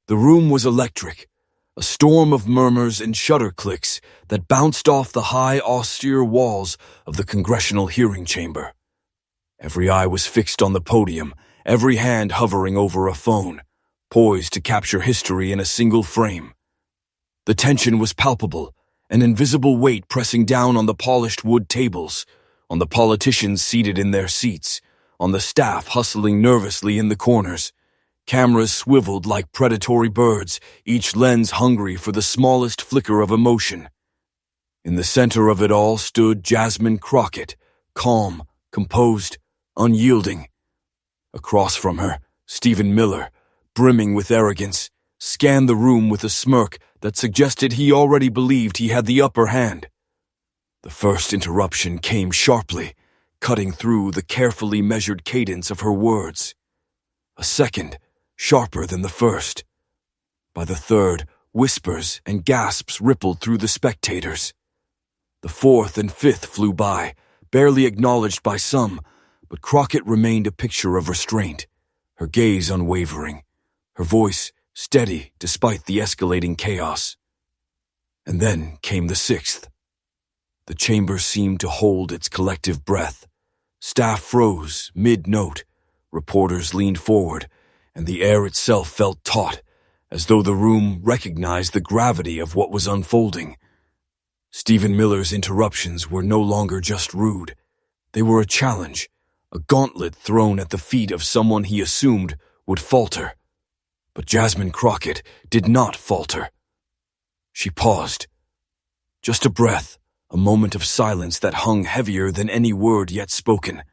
The room was electric, a storm of murmurs and shutter clicks that bounced off the high, austere walls of the congressional hearing chamber. Every eye was fixed on the podium, every hand hovering over a phone, poised to capture history in a single frame. The tension was palpable, an invisible weight pressing down on the polished wood tables, on the politicians seated in their seats, on the staff hustling nervously in the corners. Cameras swiveled like predatory birds, each lens hungry for the smallest flicker of emotion. In the center of it all stood Jasmine Crockett, calm, composed, unyielding. Across from her, Stephen Miller, brimming with arrogance, scanned the room with a smirk that suggested he already believed he had the upper hand. The first interruption came sharply, cutting through the carefully measured cadence of her words. A second, sharper than the first. By the third, whispers and gasps rippled through the spectators. The fourth and fifth flew by, barely acknowledged by some, but Crockett remained a picture of restraint, her gaze unwavering, her voice steady despite the escalating chaos. And then came the sixth. The chamber seemed to hold its collective breath. Staff froze mid-note, reporters leaned forward, and the air itself felt taut, as though the room recognized the gravity of what was unfolding. Stephen Miller's interruptions were no longer just rude. They were a challenge, a gauntlet thrown at the feet of someone he assumed would falter. But Jasmine Crockett did not falter. She paused. Just a breath, a moment of silence that hung heavier than any word yet spoken.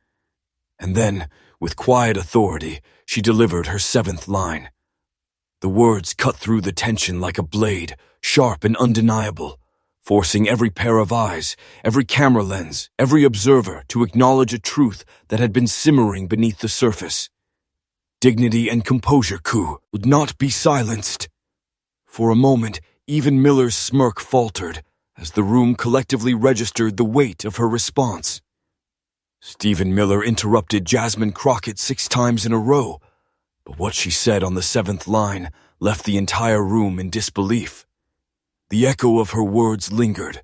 And then, with quiet authority, she delivered her seventh line. The words cut through the tension like a blade, sharp and undeniable, forcing every pair of eyes, every camera lens, every observer to acknowledge a truth that had been simmering beneath the surface. Dignity and composure would not be silenced. For a moment, even Miller's smirk faltered as the room collectively registered the weight of her response. Stephen Miller interrupted Jasmine Crockett 6 times in a row, but what she said on the 7th line left the entire room in disbelief. The echo of her words lingered,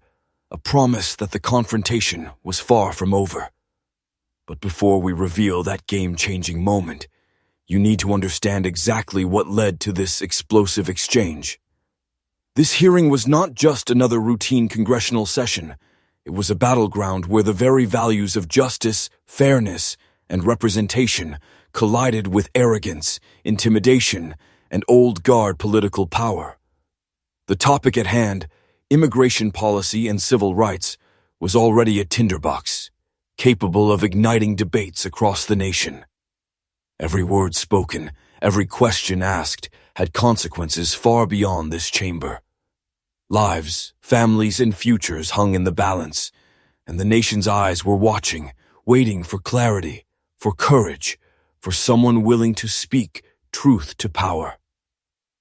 a promise that the confrontation was far from over. But before we reveal that game-changing moment, you need to understand exactly what led to this explosive exchange. This hearing was not just another routine congressional session. It was a battleground where the very values of justice, fairness, and representation collided with arrogance, intimidation, and old-guard political power. The topic at hand, immigration policy and civil rights, was already a tinderbox, capable of igniting debates across the nation. Every word spoken, every question asked, had consequences far beyond this chamber. Lives, families, and futures hung in the balance, and the nation's eyes were watching, waiting for clarity, for courage, for someone willing to speak truth to power.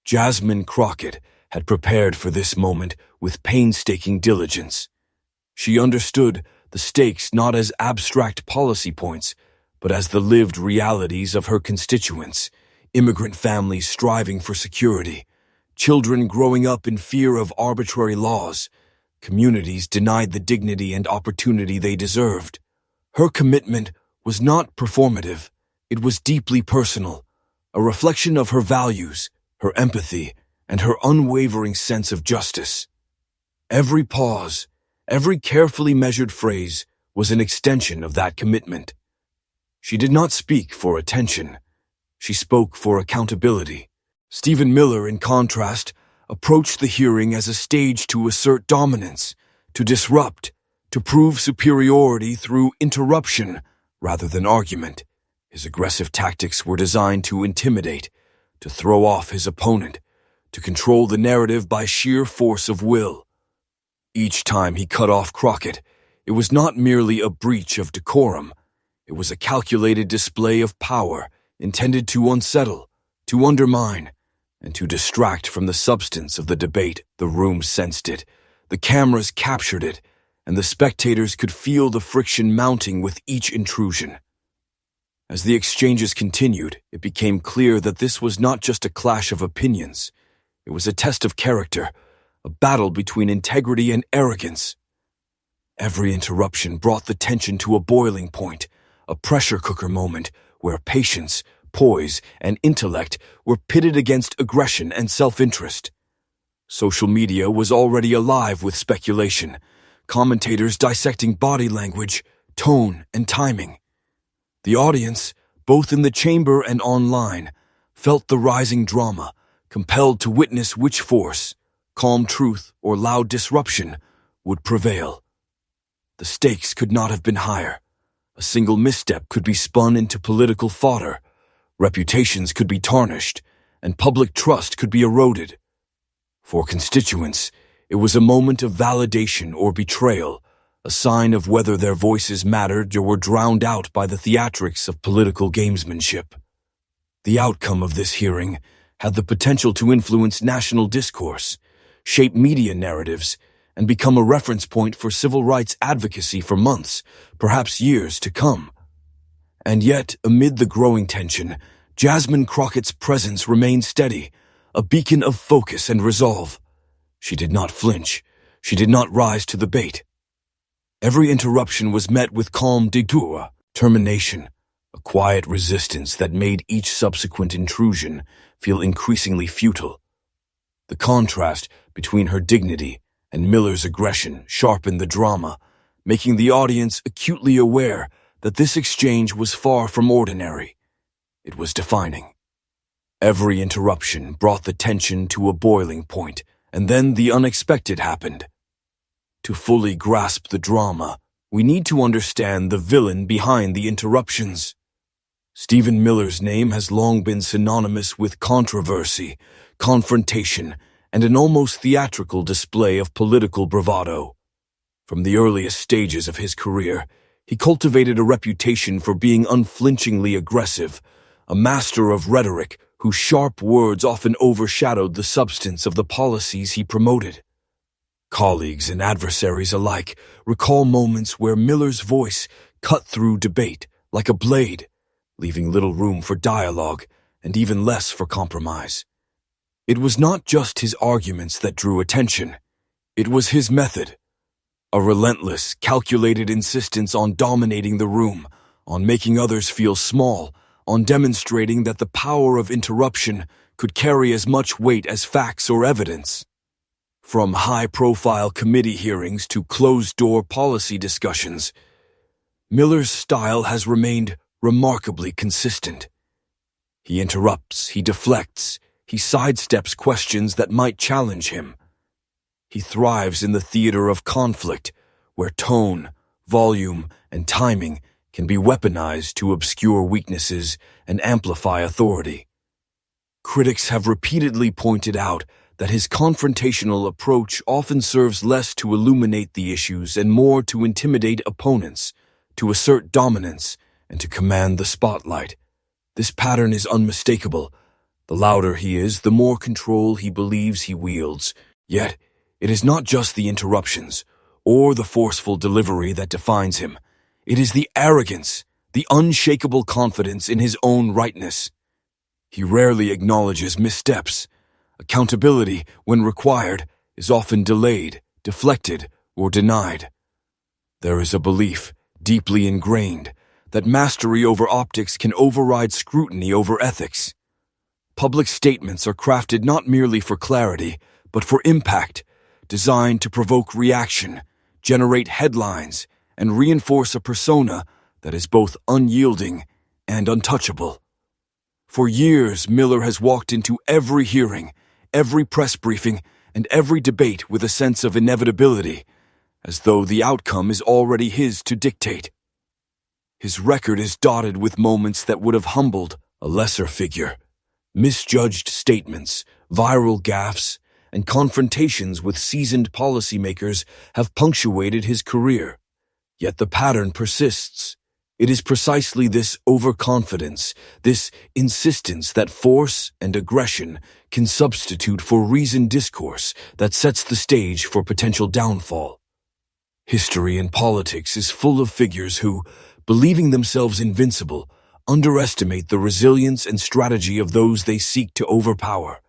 Jasmine Crockett had prepared for this moment with painstaking diligence. She understood the stakes not as abstract policy points, but as the lived realities of her constituents, immigrant families striving for security, children growing up in fear of arbitrary laws, communities denied the dignity and opportunity they deserved. Her commitment was not performative, it was deeply personal, a reflection of her values, her empathy, and her unwavering sense of justice. Every pause, every carefully measured phrase was an extension of that commitment. She did not speak for attention. She spoke for accountability. Stephen Miller, in contrast, approached the hearing as a stage to assert dominance, to disrupt, to prove superiority through interruption rather than argument. His aggressive tactics were designed to intimidate, to throw off his opponent, to control the narrative by sheer force of will. Each time he cut off Crockett, it was not merely a breach of decorum. It was a calculated display of power intended to unsettle, to undermine, and to distract from the substance of the debate. The room sensed it, the cameras captured it, and the spectators could feel the friction mounting with each intrusion. As the exchanges continued, it became clear that this was not just a clash of opinions. It was a test of character, a battle between integrity and arrogance. Every interruption brought the tension to a boiling point, a pressure cooker moment where patience, poise, and intellect were pitted against aggression and self-interest. Social media was already alive with speculation, commentators dissecting body language, tone, and timing. The audience, both in the chamber and online, felt the rising drama, compelled to witness which force, calm truth or loud disruption, would prevail. The stakes could not have been higher. A single misstep could be spun into political fodder, reputations could be tarnished, and public trust could be eroded. For constituents, it was a moment of validation or betrayal, a sign of whether their voices mattered or were drowned out by the theatrics of political gamesmanship. The outcome of this hearing had the potential to influence national discourse, shape media narratives, and become a reference point for civil rights advocacy for months, perhaps years to come. And yet, amid the growing tension, Jasmine Crockett's presence remained steady, a beacon of focus and resolve. She did not flinch. She did not rise to the bait. Every interruption was met with calm determination, a quiet resistance that made each subsequent intrusion feel increasingly futile. The contrast between her dignity and Miller's aggression sharpened the drama, making the audience acutely aware that this exchange was far from ordinary. It was defining. Every interruption brought the tension to a boiling point, and then the unexpected happened. To fully grasp the drama, we need to understand the villain behind the interruptions. Stephen Miller's name has long been synonymous with controversy, confrontation, and an almost theatrical display of political bravado. From the earliest stages of his career, he cultivated a reputation for being unflinchingly aggressive, a master of rhetoric whose sharp words often overshadowed the substance of the policies he promoted. Colleagues and adversaries alike recall moments where Miller's voice cut through debate like a blade, leaving little room for dialogue and even less for compromise. It was not just his arguments that drew attention. It was his method. A relentless, calculated insistence on dominating the room, on making others feel small, on demonstrating that the power of interruption could carry as much weight as facts or evidence. From high-profile committee hearings to closed-door policy discussions, Miller's style has remained remarkably consistent. He interrupts, he deflects, he sidesteps questions that might challenge him. He thrives in the theater of conflict, where tone, volume, and timing can be weaponized to obscure weaknesses and amplify authority. Critics have repeatedly pointed out that his confrontational approach often serves less to illuminate the issues and more to intimidate opponents, to assert dominance, and to command the spotlight. This pattern is unmistakable. The louder he is, the more control he believes he wields. Yet, it is not just the interruptions or the forceful delivery that defines him. It is the arrogance, the unshakable confidence in his own rightness. He rarely acknowledges missteps. Accountability, when required, is often delayed, deflected, or denied. There is a belief, deeply ingrained, that mastery over optics can override scrutiny over ethics. Public statements are crafted not merely for clarity, but for impact, designed to provoke reaction, generate headlines, and reinforce a persona that is both unyielding and untouchable. For years, Miller has walked into every hearing, every press briefing, and every debate with a sense of inevitability, as though the outcome is already his to dictate. His record is dotted with moments that would have humbled a lesser figure. Misjudged statements, viral gaffes, and confrontations with seasoned policymakers have punctuated his career. Yet the pattern persists. It is precisely this overconfidence, this insistence that force and aggression can substitute for reasoned discourse that sets the stage for potential downfall. History and politics is full of figures who, believing themselves invincible, underestimate the resilience and strategy of those they seek to overpower.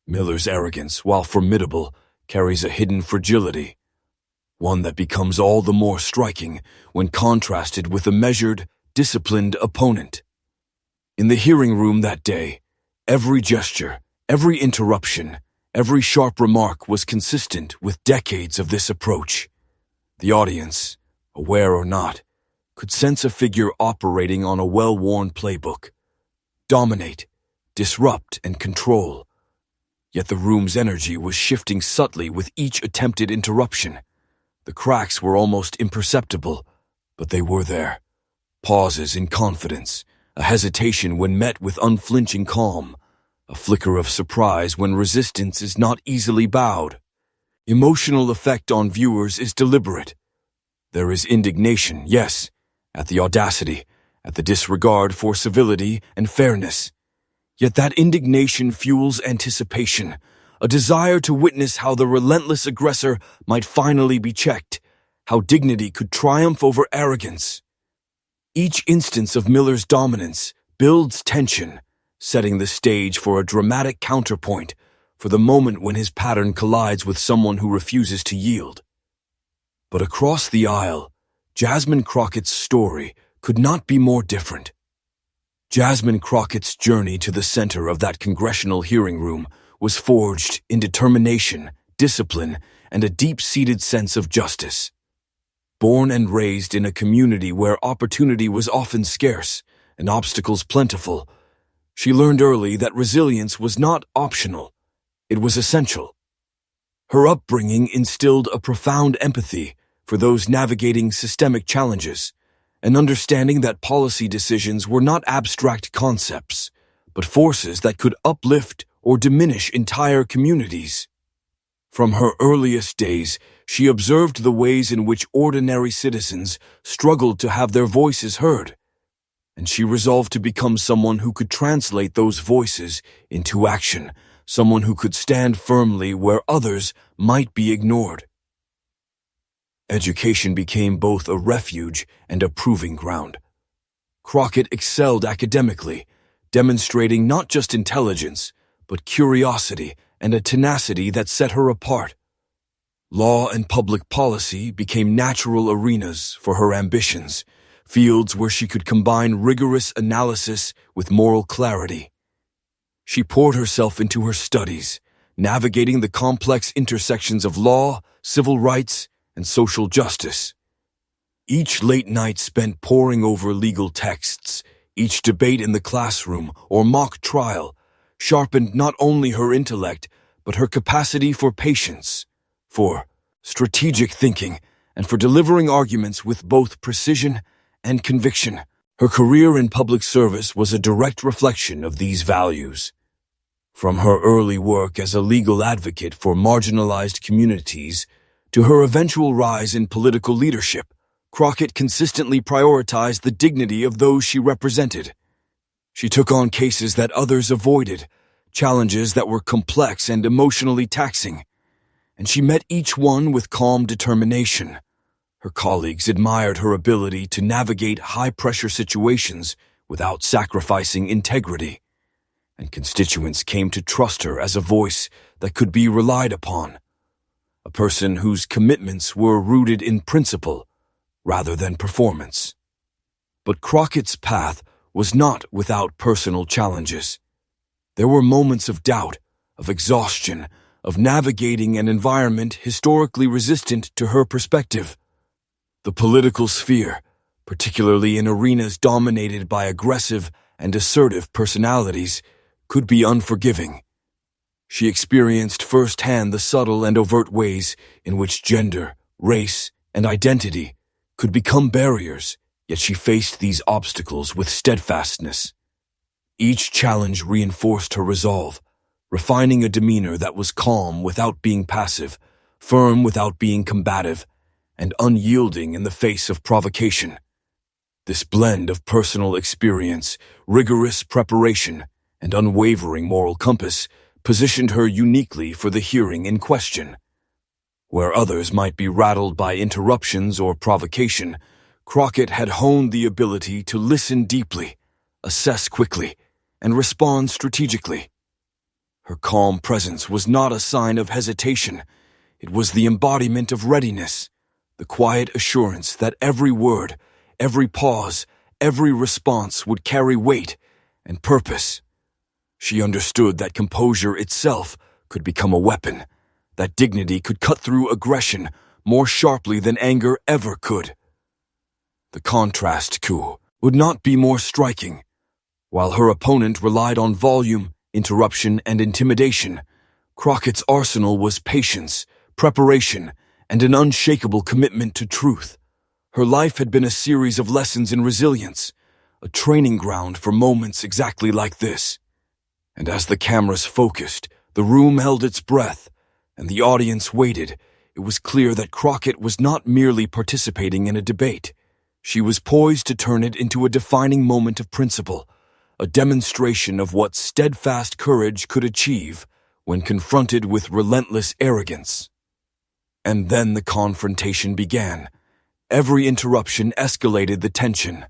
Miller's arrogance, while formidable, carries a hidden fragility, one that becomes all the more striking when contrasted with a measured, disciplined opponent. In the hearing room that day, every gesture, every interruption, every sharp remark was consistent with decades of this approach. The audience, aware or not, could sense a figure operating on a well-worn playbook. Dominate, disrupt, and control. Yet the room's energy was shifting subtly with each attempted interruption. The cracks were almost imperceptible, but they were there. Pauses in confidence, a hesitation when met with unflinching calm, a flicker of surprise when resistance is not easily bowed. Emotional effect on viewers is deliberate. There is indignation, yes, at the audacity, at the disregard for civility and fairness. Yet that indignation fuels anticipation, a desire to witness how the relentless aggressor might finally be checked, how dignity could triumph over arrogance. Each instance of Miller's dominance builds tension, setting the stage for a dramatic counterpoint, for the moment when his pattern collides with someone who refuses to yield. But across the aisle, Jasmine Crockett's story could not be more different. Jasmine Crockett's journey to the center of that congressional hearing room was forged in determination, discipline, and a deep-seated sense of justice. Born and raised in a community where opportunity was often scarce and obstacles plentiful, she learned early that resilience was not optional, it was essential. Her upbringing instilled a profound empathy for those navigating systemic challenges, an understanding that policy decisions were not abstract concepts, but forces that could uplift or diminish entire communities. From her earliest days, she observed the ways in which ordinary citizens struggled to have their voices heard, and she resolved to become someone who could translate those voices into action, someone who could stand firmly where others might be ignored. Education became both a refuge and a proving ground. Crockett excelled academically, demonstrating not just intelligence, but curiosity and a tenacity that set her apart. Law and public policy became natural arenas for her ambitions, fields where she could combine rigorous analysis with moral clarity. She poured herself into her studies, navigating the complex intersections of law, civil rights, and social justice. Each late night spent poring over legal texts, each debate in the classroom or mock trial, sharpened not only her intellect, but her capacity for patience, for strategic thinking, and for delivering arguments with both precision and conviction. Her career in public service was a direct reflection of these values. From her early work as a legal advocate for marginalized communities to her eventual rise in political leadership, Crockett consistently prioritized the dignity of those she represented. She took on cases that others avoided, challenges that were complex and emotionally taxing, and she met each one with calm determination. Her colleagues admired her ability to navigate high-pressure situations without sacrificing integrity, and constituents came to trust her as a voice that could be relied upon, a person whose commitments were rooted in principle rather than performance. But Crockett's path was not without personal challenges. There were moments of doubt, of exhaustion, of navigating an environment historically resistant to her perspective. The political sphere, particularly in arenas dominated by aggressive and assertive personalities, could be unforgiving. She experienced firsthand the subtle and overt ways in which gender, race, and identity could become barriers, yet she faced these obstacles with steadfastness. Each challenge reinforced her resolve, refining a demeanor that was calm without being passive, firm without being combative, and unyielding in the face of provocation. This blend of personal experience, rigorous preparation, and unwavering moral compass positioned her uniquely for the hearing in question. Where others might be rattled by interruptions or provocation, Crockett had honed the ability to listen deeply, assess quickly, and respond strategically. Her calm presence was not a sign of hesitation. It was the embodiment of readiness, the quiet assurance that every word, every pause, every response would carry weight and purpose. She understood that composure itself could become a weapon, that dignity could cut through aggression more sharply than anger ever could. The contrast, too, would not be more striking. While her opponent relied on volume, interruption, and intimidation, Crockett's arsenal was patience, preparation, and an unshakable commitment to truth. Her life had been a series of lessons in resilience, a training ground for moments exactly like this. And as the cameras focused, the room held its breath, and the audience waited, it was clear that Crockett was not merely participating in a debate. She was poised to turn it into a defining moment of principle, a demonstration of what steadfast courage could achieve when confronted with relentless arrogance. And then the confrontation began. Every interruption escalated the tension.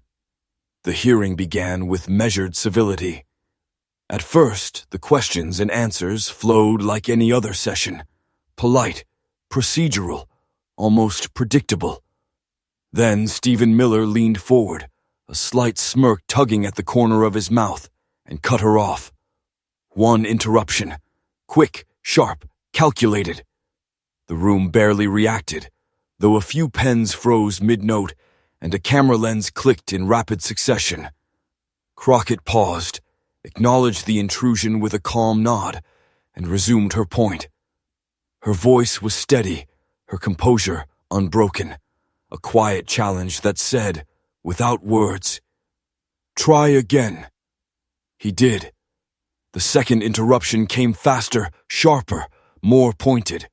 The hearing began with measured civility. At first, the questions and answers flowed like any other session, polite, procedural, almost predictable. Then Stephen Miller leaned forward, a slight smirk tugging at the corner of his mouth, and cut her off. One interruption. Quick, sharp, calculated. The room barely reacted, though a few pens froze mid-note and a camera lens clicked in rapid succession. Crockett paused, acknowledged the intrusion with a calm nod, and resumed her point. Her voice was steady, her composure unbroken, a quiet challenge that said, without words, "Try again." He did. The second interruption came faster, sharper, more pointed.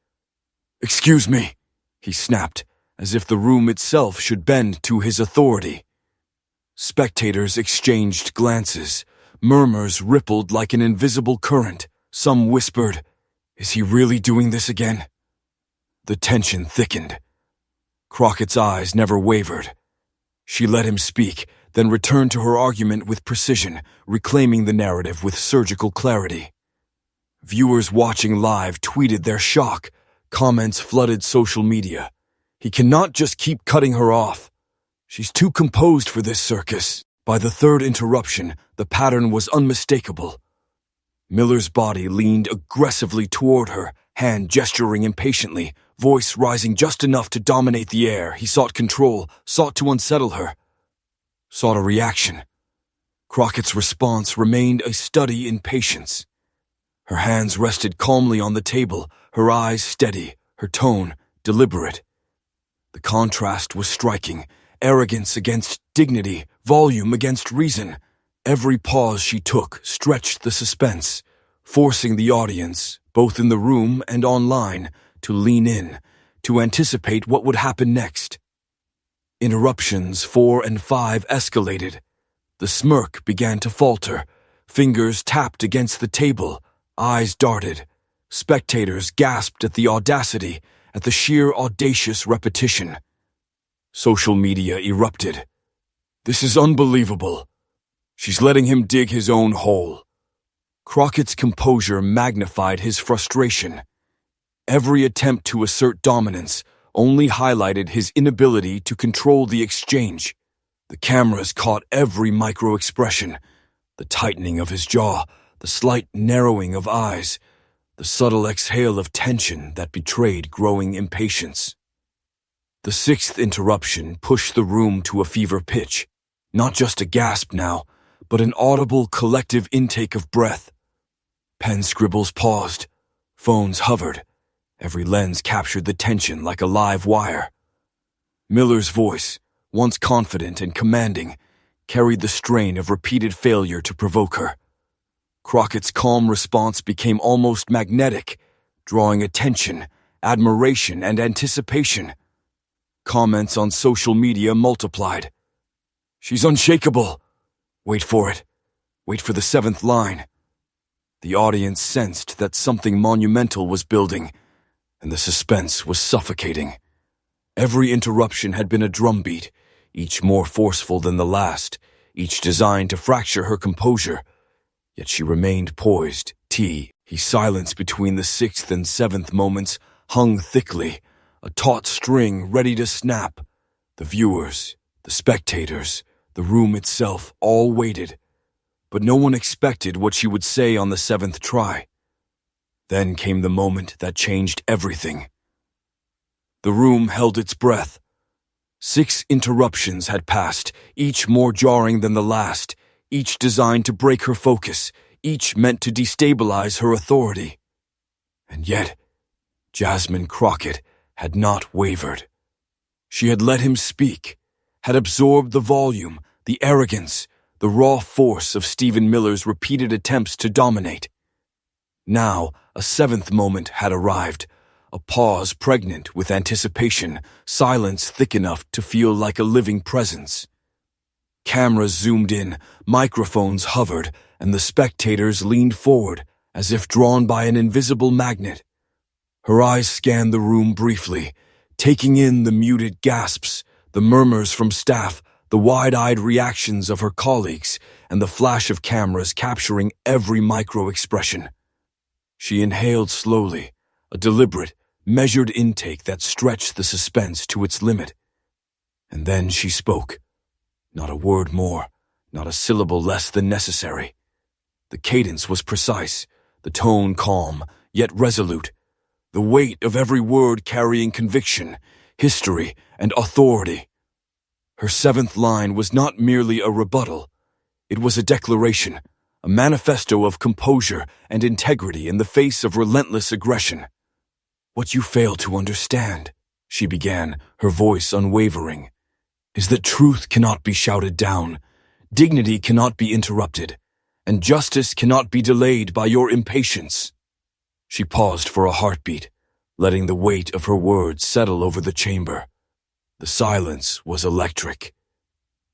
"Excuse me," he snapped, as if the room itself should bend to his authority. Spectators exchanged glances. Murmurs rippled like an invisible current. Some whispered, "Is he really doing this again?" The tension thickened. Crockett's eyes never wavered. She let him speak, then returned to her argument with precision, reclaiming the narrative with surgical clarity. Viewers watching live tweeted their shock. Comments flooded social media. He cannot just keep cutting her off. She's too composed for this circus. By the third interruption, the pattern was unmistakable. Miller's body leaned aggressively toward her, hand gesturing impatiently, voice rising just enough to dominate the air. He sought control, sought to unsettle her, sought a reaction. Crockett's response remained a study in patience. Her hands rested calmly on the table, her eyes steady, her tone deliberate. The contrast was striking. Arrogance against dignity, volume against reason. Every pause she took stretched the suspense, forcing the audience, both in the room and online, to lean in, to anticipate what would happen next. Interruptions 4 and 5 escalated. The smirk began to falter. Fingers tapped against the table, eyes darted. Spectators gasped at the audacity, at the sheer audacious repetition. Social media erupted. "This is unbelievable. She's letting him dig his own hole." Crockett's composure magnified his frustration. Every attempt to assert dominance only highlighted his inability to control the exchange. The cameras caught every micro-expression, the tightening of his jaw, the slight narrowing of eyes, the subtle exhale of tension that betrayed growing impatience. The sixth interruption pushed the room to a fever pitch, not just a gasp now, but an audible collective intake of breath. Pen scribbles paused, phones hovered, every lens captured the tension like a live wire. Miller's voice, once confident and commanding, carried the strain of repeated failure to provoke her. Crockett's calm response became almost magnetic, drawing attention, admiration, and anticipation. Comments on social media multiplied. "She's unshakable. Wait for it. Wait for the 7th line." The audience sensed that something monumental was building, and the suspense was suffocating. Every interruption had been a drumbeat, each more forceful than the last, each designed to fracture her composure. Yet she remained poised, Silence between the sixth and seventh moments hung thickly, a taut string ready to snap. The viewers, the spectators, the room itself all waited, but no one expected what she would say on the seventh try. Then came the moment that changed everything. The room held its breath. 6 interruptions had passed, each more jarring than the last, each designed to break her focus, each meant to destabilize her authority. And yet, Jasmine Crockett had not wavered. She had let him speak, had absorbed the volume, the arrogance, the raw force of Stephen Miller's repeated attempts to dominate. Now, a seventh moment had arrived, a pause pregnant with anticipation, silence thick enough to feel like a living presence. Cameras zoomed in, microphones hovered, and the spectators leaned forward, as if drawn by an invisible magnet. Her eyes scanned the room briefly, taking in the muted gasps, the murmurs from staff, the wide-eyed reactions of her colleagues, and the flash of cameras capturing every micro-expression. She inhaled slowly, a deliberate, measured intake that stretched the suspense to its limit. And then she spoke. Not a word more, not a syllable less than necessary. The cadence was precise, the tone calm, yet resolute, the weight of every word carrying conviction, history, and authority. Her seventh line was not merely a rebuttal. It was a declaration, a manifesto of composure and integrity in the face of relentless aggression. "What you fail to understand," she began, her voice unwavering, "is that truth cannot be shouted down, dignity cannot be interrupted, and justice cannot be delayed by your impatience." She paused for a heartbeat, letting the weight of her words settle over the chamber. The silence was electric.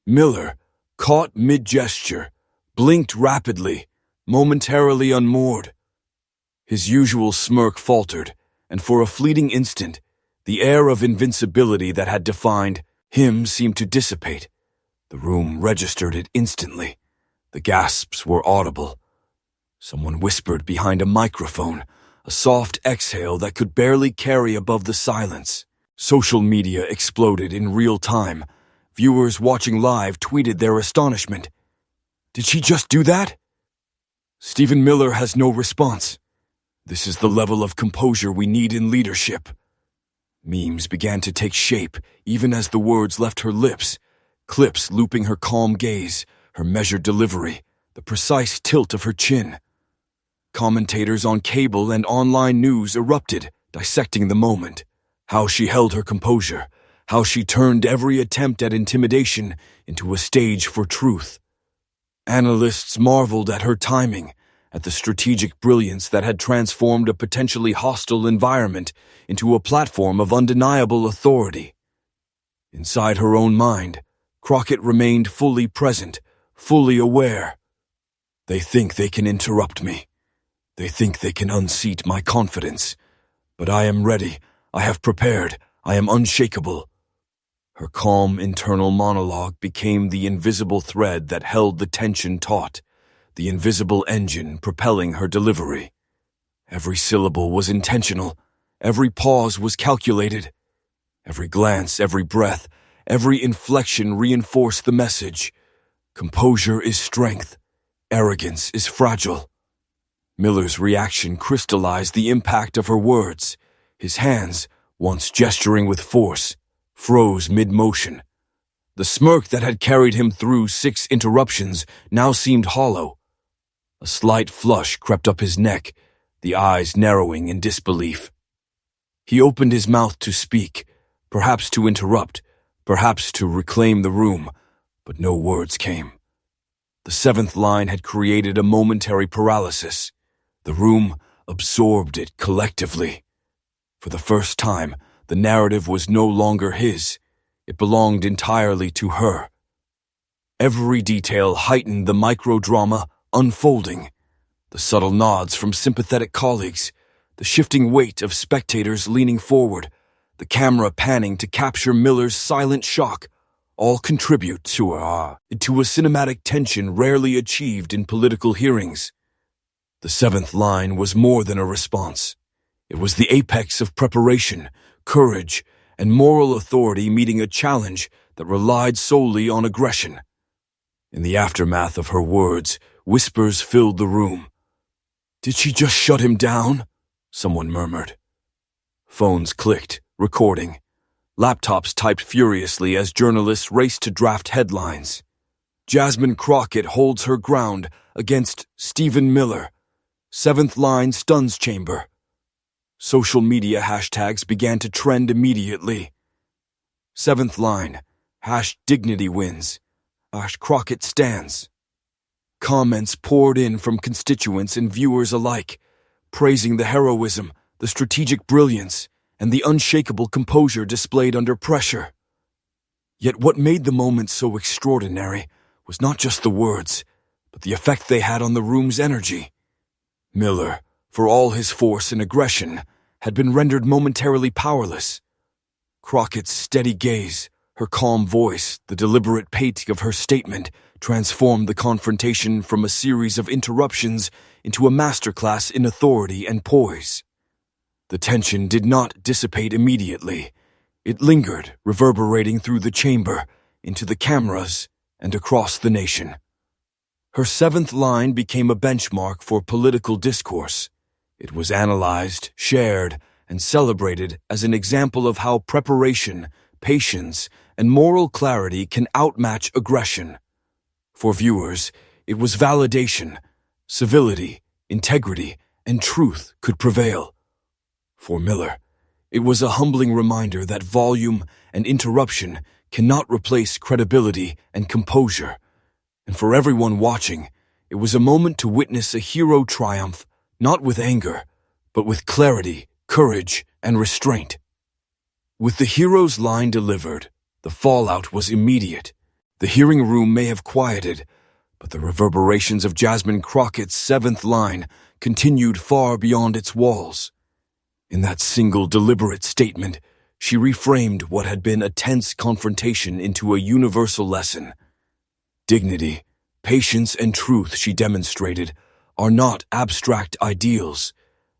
Miller, caught mid-gesture, blinked rapidly, momentarily unmoored. His usual smirk faltered, and for a fleeting instant, the air of invincibility that had defined him seemed to dissipate. The room registered it instantly. The gasps were audible. Someone whispered behind a microphone, a soft exhale that could barely carry above the silence. Social media exploded in real time. Viewers watching live tweeted their astonishment. "Did she just do that?" "Stephen Miller has no response. This is the level of composure we need in leadership." Memes began to take shape even as the words left her lips, clips looping her calm gaze, her measured delivery, the precise tilt of her chin. Commentators on cable and online news erupted, dissecting the moment, how she held her composure, how she turned every attempt at intimidation into a stage for truth. Analysts marveled at her timing, at the strategic brilliance that had transformed a potentially hostile environment into a platform of undeniable authority. Inside her own mind, Crockett remained fully present, fully aware. "They think they can interrupt me. They think they can unseat my confidence. But I am ready. I have prepared. I am unshakable." Her calm internal monologue became the invisible thread that held the tension taut, the invisible engine propelling her delivery. Every syllable was intentional. Every pause was calculated. Every glance, every breath, every inflection reinforced the message. Composure is strength. Arrogance is fragile. Miller's reaction crystallized the impact of her words. His hands, once gesturing with force, froze mid-motion. The smirk that had carried him through 6 interruptions now seemed hollow. A slight flush crept up his neck, the eyes narrowing in disbelief. He opened his mouth to speak, perhaps to interrupt, perhaps to reclaim the room, but no words came. The 7th line had created a momentary paralysis. The room absorbed it collectively. For the first time, the narrative was no longer his. It belonged entirely to her. Every detail heightened the microdrama unfolding. The subtle nods from sympathetic colleagues, the shifting weight of spectators leaning forward, the camera panning to capture Miller's silent shock, all contribute to a cinematic tension rarely achieved in political hearings. The seventh line was more than a response. It was the apex of preparation, courage, and moral authority meeting a challenge that relied solely on aggression. In the aftermath of her words, whispers filled the room. "Did she just shut him down?" someone murmured. Phones clicked, recording. Laptops typed furiously as journalists raced to draft headlines. Jasmine Crockett holds her ground against Stephen Miller. Seventh line stuns chamber. Social media hashtags began to trend immediately. Seventh line, #dignity wins, #Crockett stands. Comments poured in from constituents and viewers alike, praising the heroism, the strategic brilliance, and the unshakable composure displayed under pressure. Yet what made the moment so extraordinary was not just the words, but the effect they had on the room's energy. Miller, for all his force and aggression, had been rendered momentarily powerless. Crockett's steady gaze, her calm voice, the deliberate pacing of her statement transformed the confrontation from a series of interruptions into a masterclass in authority and poise. The tension did not dissipate immediately. It lingered, reverberating through the chamber, into the cameras, and across the nation. Her seventh line became a benchmark for political discourse. It was analyzed, shared, and celebrated as an example of how preparation, patience, and moral clarity can outmatch aggression. For viewers, it was validation, civility, integrity, and truth could prevail. For Miller, it was a humbling reminder that volume and interruption cannot replace credibility and composure. And for everyone watching, it was a moment to witness a hero triumph, not with anger, but with clarity, courage, and restraint. With the hero's line delivered, the fallout was immediate. The hearing room may have quieted, but the reverberations of Jasmine Crockett's seventh line continued far beyond its walls. In that single deliberate statement, she reframed what had been a tense confrontation into a universal lesson. Dignity, patience, and truth, she demonstrated, are not abstract ideals.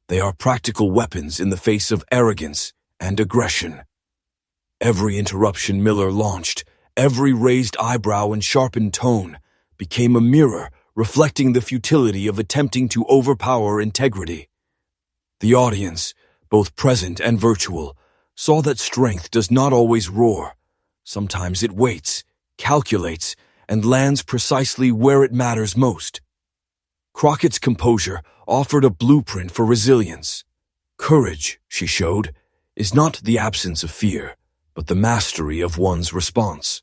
They are practical weapons in the face of arrogance and aggression. Every interruption Miller launched, every raised eyebrow and sharpened tone, became a mirror reflecting the futility of attempting to overpower integrity. The audience, both present and virtual, saw that strength does not always roar. Sometimes it waits, calculates, and lands precisely where it matters most. Crockett's composure offered a blueprint for resilience. Courage, she showed, is not the absence of fear, but the mastery of one's response.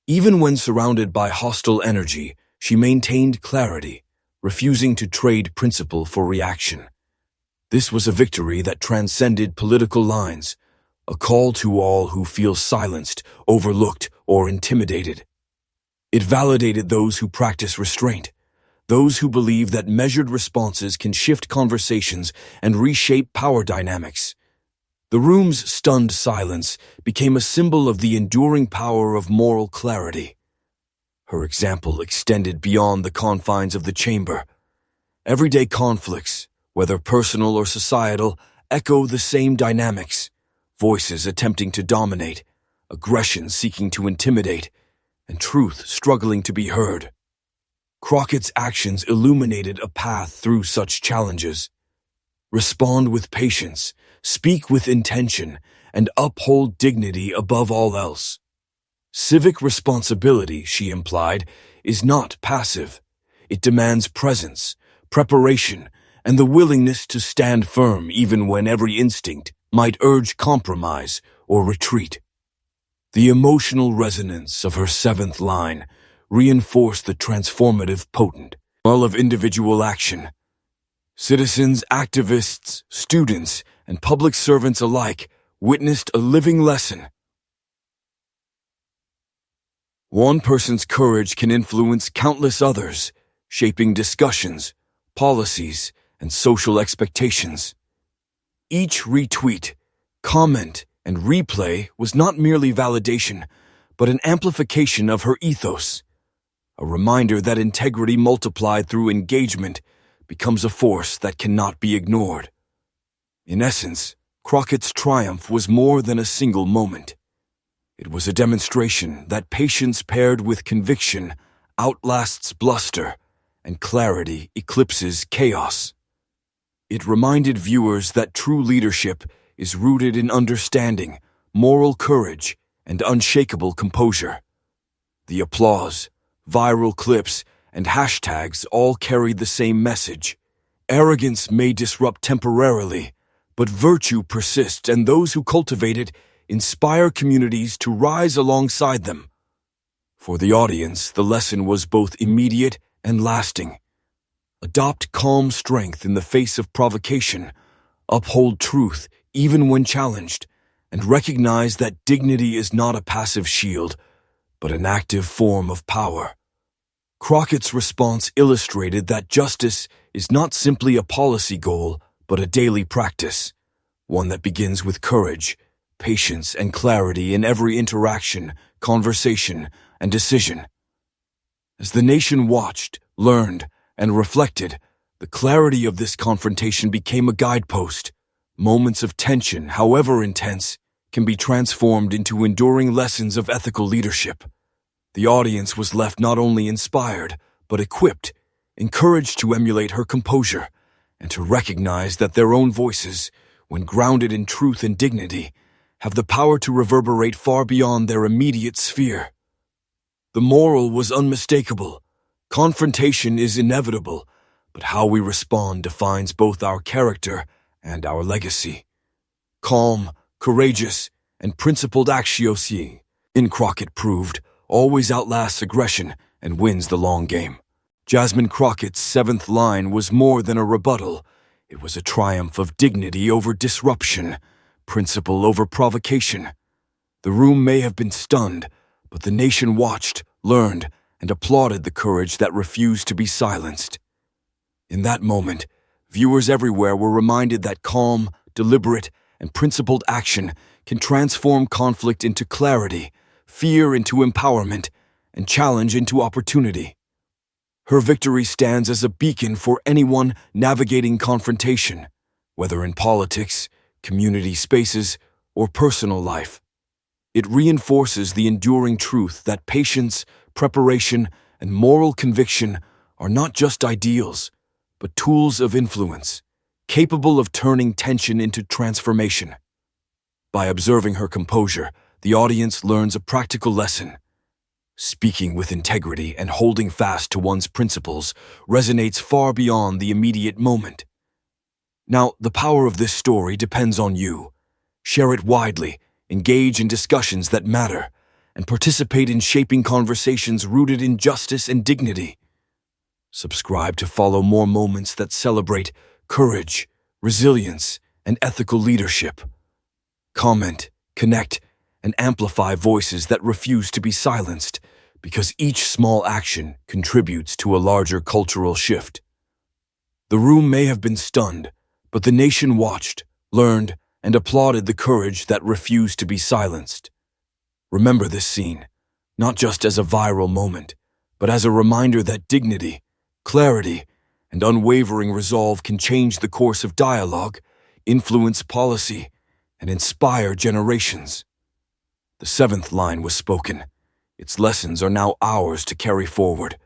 Even when surrounded by hostile energy, she maintained clarity, refusing to trade principle for reaction. This was a victory that transcended political lines, a call to all who feel silenced, overlooked, or intimidated. It validated those who practice restraint, those who believe that measured responses can shift conversations and reshape power dynamics. The room's stunned silence became a symbol of the enduring power of moral clarity. Her example extended beyond the confines of the chamber. Everyday conflicts, whether personal or societal, echo the same dynamics. Voices attempting to dominate, aggression seeking to intimidate, and truth struggling to be heard. Crockett's actions illuminated a path through such challenges. Respond with patience, speak with intention, and uphold dignity above all else. Civic responsibility, she implied, is not passive. It demands presence, preparation, and the willingness to stand firm even when every instinct might urge compromise or retreat. The emotional resonance of her seventh line reinforced the transformative potent well of individual action. Citizens, activists, students, and public servants alike witnessed a living lesson. One person's courage can influence countless others, shaping discussions, policies, and social expectations. Each retweet, comment, and replay was not merely validation, but an amplification of her ethos, a reminder that integrity multiplied through engagement, becomes a force that cannot be ignored. In essence, Crockett's triumph was more than a single moment. It was a demonstration that patience paired with conviction outlasts bluster, and clarity eclipses chaos. It reminded viewers that true leadership is rooted in understanding, moral courage, and unshakable composure. The applause, viral clips, and hashtags all carried the same message. Arrogance may disrupt temporarily, but virtue persists, and those who cultivate it inspire communities to rise alongside them. For the audience, the lesson was both immediate and lasting. Adopt calm strength in the face of provocation, uphold truth even when challenged, and recognize that dignity is not a passive shield, but an active form of power. Crockett's response illustrated that justice is not simply a policy goal, but a daily practice, one that begins with courage, patience, and clarity in every interaction, conversation, and decision. As the nation watched, learned, and reflected, the clarity of this confrontation became a guidepost. Moments of tension, however intense, can be transformed into enduring lessons of ethical leadership. The audience was left not only inspired, but equipped, encouraged to emulate her composure, and to recognize that their own voices, when grounded in truth and dignity, have the power to reverberate far beyond their immediate sphere. The moral was unmistakable. Confrontation is inevitable, but how we respond defines both our character and our legacy. Calm, courageous, and principled action, in Crockett proved, always outlasts aggression and wins the long game. Jasmine Crockett's seventh line was more than a rebuttal. It was a triumph of dignity over disruption, principle over provocation. The room may have been stunned, but the nation watched, learned, and applauded the courage that refused to be silenced. In that moment, viewers everywhere were reminded that calm, deliberate, and principled action can transform conflict into clarity, fear into empowerment, and challenge into opportunity. Her victory stands as a beacon for anyone navigating confrontation, whether in politics, community spaces, or personal life. It reinforces the enduring truth that patience, preparation, and moral conviction are not just ideals, but tools of influence, capable of turning tension into transformation. By observing her composure, the audience learns a practical lesson. Speaking with integrity and holding fast to one's principles resonates far beyond the immediate moment. Now, the power of this story depends on you. Share it widely, engage in discussions that matter, and participate in shaping conversations rooted in justice and dignity. Subscribe to follow more moments that celebrate courage, resilience, and ethical leadership. Comment, connect, and amplify voices that refuse to be silenced, because each small action contributes to a larger cultural shift. The room may have been stunned, but the nation watched, learned, and applauded the courage that refused to be silenced. Remember this scene, not just as a viral moment, but as a reminder that dignity, clarity, and unwavering resolve can change the course of dialogue, influence policy, and inspire generations. The seventh line was spoken. Its lessons are now ours to carry forward.